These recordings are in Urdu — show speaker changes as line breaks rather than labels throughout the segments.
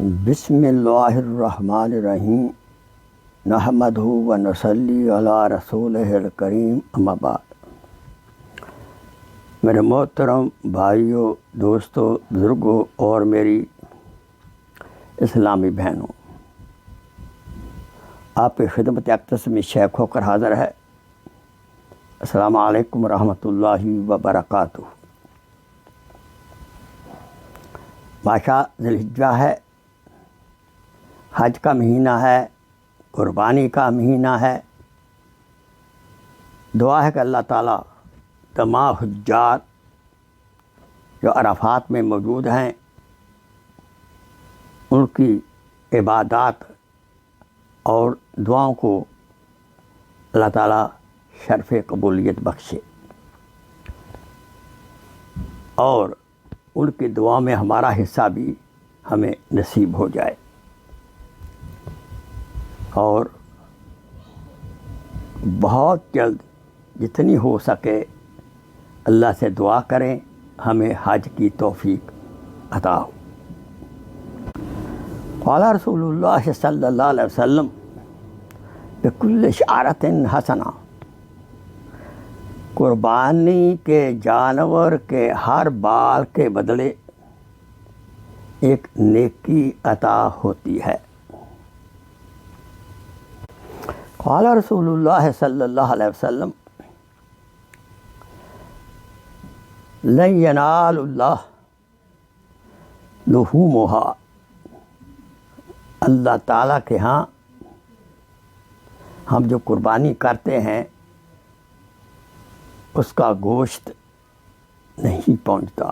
بسم اللہ الرحمن الرحیم نحمدہ و نصلی علی رسولہ الکریم اما بعد۔ میرے محترم بھائیوں، دوستوں، بزرگوں اور میری اسلامی بہنوں، آپ کی خدمت اقدس میں شیخ ہو کر حاضر ہے۔ السلام علیکم ورحمۃ اللہ وبرکاتہ۔ ماشاء ذی الحجہ ہے، حج کا مہینہ ہے، قربانی کا مہینہ ہے۔ دعا ہے کہ اللہ تعالیٰ تمام حجاج جو عرفات میں موجود ہیں ان کی عبادات اور دعاؤں کو اللہ تعالیٰ شرف قبولیت بخشے، اور ان کی دعا میں ہمارا حصہ بھی ہمیں نصیب ہو جائے۔ اور بہت جلد جتنی ہو سکے اللہ سے دعا کریں ہمیں حج کی توفیق عطا ہو۔ قال رسول اللہ صلی اللہ علیہ وسلم بکل شعرۃ حسنہ، قربانی کے جانور کے ہر بال کے بدلے ایک نیکی عطا ہوتی ہے۔ قال رسول اللہ صلی اللہ علیہ وسلم لن ینال اللہ لحومها، اللہ تعالیٰ کے ہاں ہم جو قربانی کرتے ہیں اس کا گوشت نہیں پہنچتا،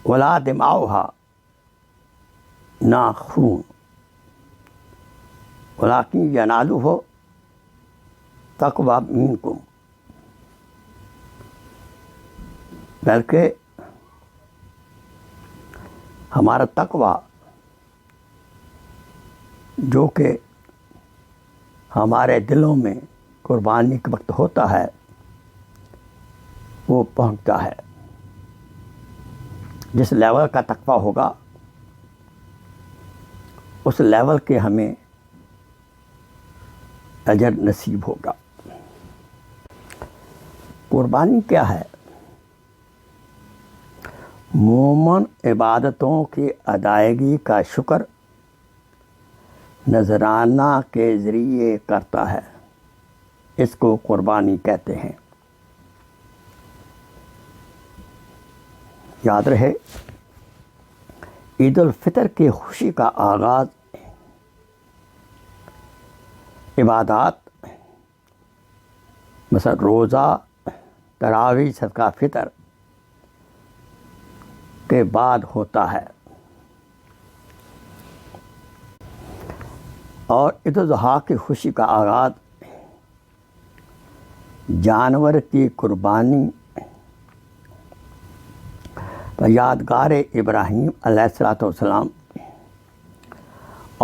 ولا دماؤها، نہ خون، ولیکن ینالہ تقوی منکم، بلکہ ہمارا تقوی جو کہ ہمارے دلوں میں قربانی کے وقت ہوتا ہے وہ پہنچتا ہے۔ جس لیول کا تقوی ہوگا اس لیول کے ہمیں اجر نصیب ہوگا۔ قربانی کیا ہے؟ مومن عبادتوں کی ادائیگی کا شکر نذرانہ کے ذریعے کرتا ہے، اس کو قربانی کہتے ہیں۔ یاد رہے، عید الفطر کی خوشی کا آغاز عبادات مثلا روزہ، تراویح، صدقہ فطر کے بعد ہوتا ہے، اور عید الاضحیٰ کی خوشی کا آغاز جانور کی قربانی و یادگار ابراہیم علیہ الصلوۃ والسلام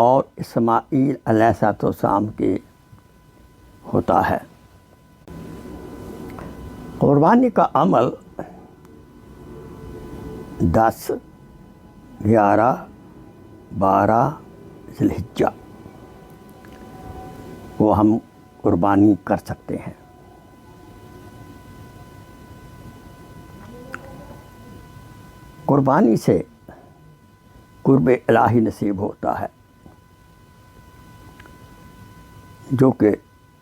اور اسماعیل علیہ الصلوۃ والسلام کے ہوتا ہے۔ قربانی کا عمل 10، 11، 12 ذی الحجہ وہ ہم قربانی کر سکتے ہیں۔ قربانی سے قرب الہی نصیب ہوتا ہے، جو کہ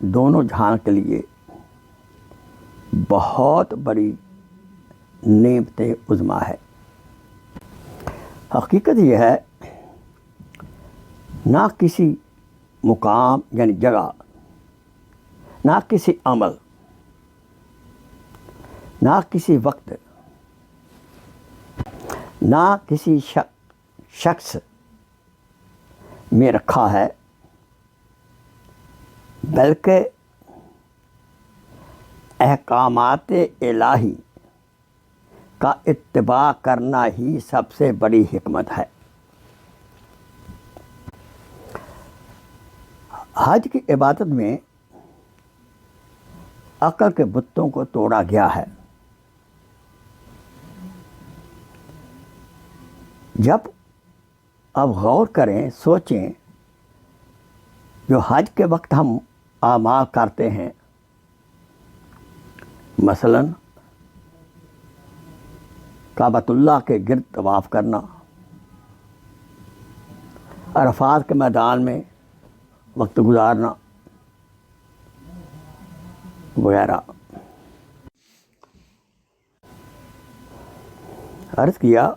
دونوں جہان کے لیے بہت بڑی نعمت عظمیٰ ہے۔ حقیقت یہ ہے، نہ کسی مقام یعنی جگہ، نہ کسی عمل، نہ کسی وقت، نہ کسی شخص میں رکھا ہے، بلکہ احکامات الہی کا اتباع کرنا ہی سب سے بڑی حکمت ہے۔ حج کی عبادت میں عقل کے بتوں کو توڑا گیا ہے۔ جب اب غور کریں، سوچیں، جو حج کے وقت ہم اعمال کرتے ہیں، مثلاً کعبۃ اللہ کے گرد طواف کرنا، عرفات کے میدان میں وقت گزارنا وغیرہ۔ عرض کیا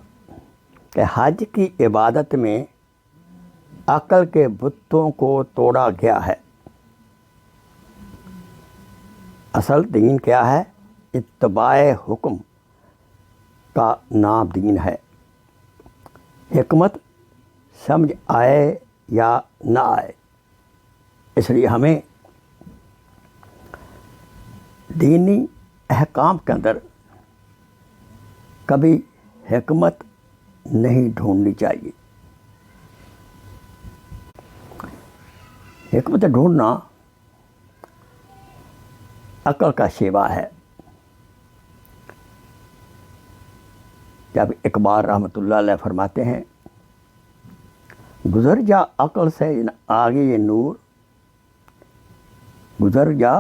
کہ حج کی عبادت میں عقل کے بتوں کو توڑا گیا ہے۔ اصل دین کیا ہے؟ اتباع حکم کا نام دین ہے۔ حکمت سمجھ آئے یا نہ آئے، اس لیے ہمیں دینی احکام کے اندر کبھی حکمت نہیں ڈھونڈنی چاہیے۔ حکمت ڈھونڈنا عقل کا شیوا ہے۔ جب اقبال رحمۃ اللہ علیہ فرماتے ہیں، گزر جا عقل سے آگے یہ نور، گزر جا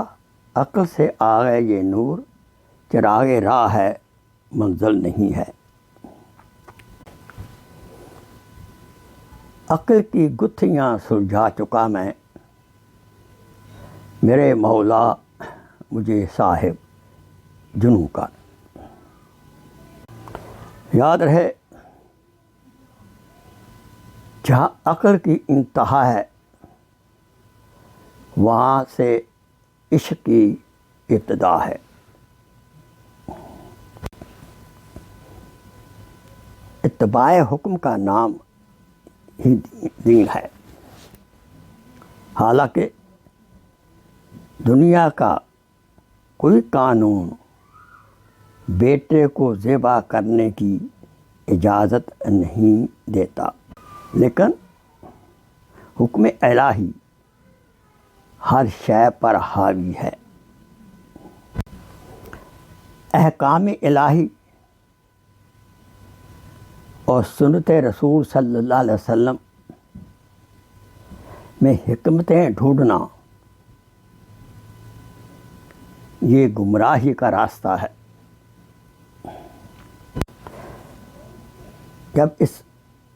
عقل سے آگے یہ نور، چراغ راہ ہے منزل نہیں ہے۔ عقل کی گتھیاں سلجھا چکا میں، میرے مولا مجھے صاحب جنوں کا۔ یاد رہے، جہاں عقل کی انتہا ہے وہاں سے عشق کی ابتدا ہے۔ اتباع حکم کا نام ہی دین ہے۔ حالانکہ دنیا کا کوئی قانون بیٹے کو ذبح کرنے کی اجازت نہیں دیتا، لیکن حکم الہی ہر شے پر حاوی ہے۔ احکام الہی اور سنت رسول صلی اللہ علیہ وسلم میں حکمتیں ڈھونڈنا یہ گمراہی کا راستہ ہے۔ جب اس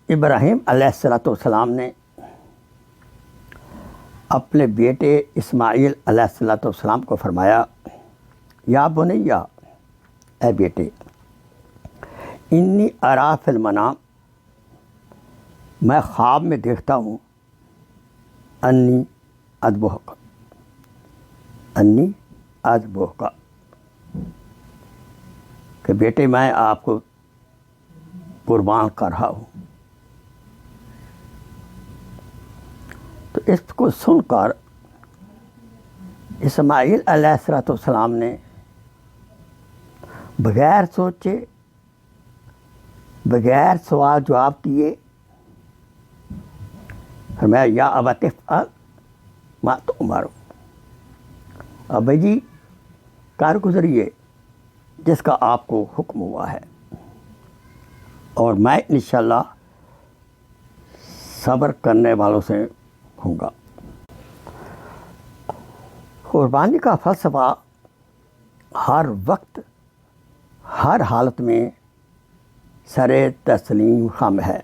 ابراہیم علیہ السلام نے اپنے بیٹے اسماعیل علیہ السلام کو فرمایا، یا بنیا، اے بیٹے، انی ارا فی المنام، میں خواب میں دیکھتا ہوں، انی اذبحک، انی اذبحک، کہ بیٹے میں آپ کو قربان کر رہا ہوں۔ تو اس کو سن کر اسماعیل علیہ السلام نے بغیر سوچے، بغیر سوال جواب کیے فرمایا، یا ابت افعل ما تؤمر، ابا جی کار گزریے جس کا آپ کو حکم ہوا ہے، اور میں انشاءاللہ صبر کرنے والوں سے ہوں گا۔ قربانی کا فلسفہ ہر وقت، ہر حالت میں سر تسلیم خم ہے،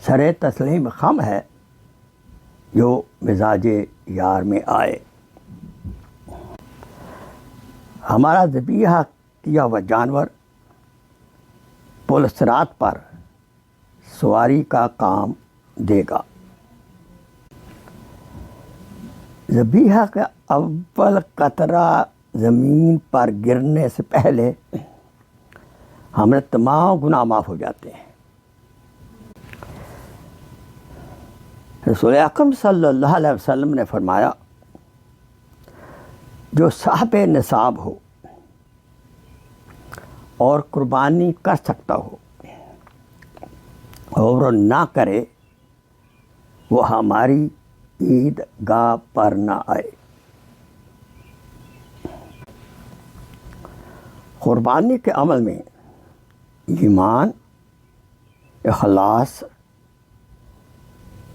سر تسلیم خم ہے جو مزاج یار میں آئے۔ ہمارا ذبیحہ کیا ہوا جانور پل صراط پر سواری کا کام دے گا۔ ذبیحہ کا اول قطرہ زمین پر گرنے سے پہلے ہمارے تمام گناہ معاف ہو جاتے ہیں۔ رسول اکرم صلی اللہ علیہ وسلم نے فرمایا، جو صاحب نصاب ہو اور قربانی کر سکتا ہو اور نہ کرے، وہ ہماری عید گاہ پر نہ آئے۔ قربانی کے عمل میں ایمان، اخلاص،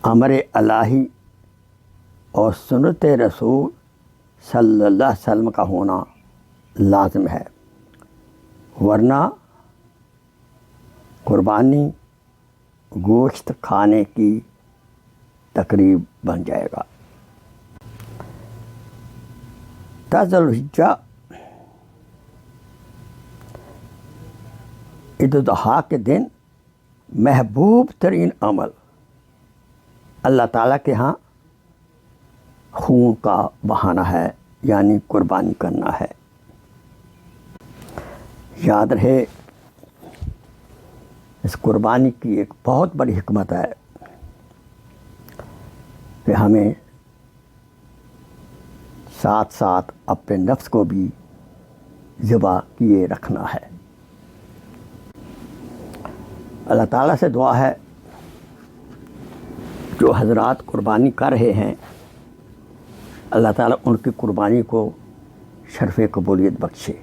امر الہی اور سنت رسول صلی اللہ علیہ وسلم کا ہونا لازم ہے، ورنہ قربانی گوشت کھانے کی تقریب بن جائے گا۔ 10 ذوالحجہ عید الاضحیٰ کے دن محبوب ترین عمل اللہ تعالیٰ کے ہاں خون کا بہانا ہے، یعنی قربانی کرنا ہے۔ یاد رہے اس قربانی کی ایک بہت بڑی حکمت ہے کہ ہمیں ساتھ ساتھ اپنے نفس کو بھی ذبح کیے رکھنا ہے۔ اللہ تعالیٰ سے دعا ہے جو حضرات قربانی کر رہے ہیں، اللہ تعالیٰ ان کی قربانی کو شرف قبولیت بخشے،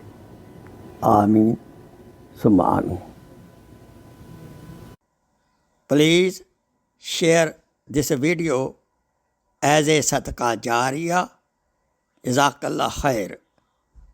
آمین ثم آمین۔ Please share this video as a صدقہ جاریہ۔ جزاک اللہ خیر۔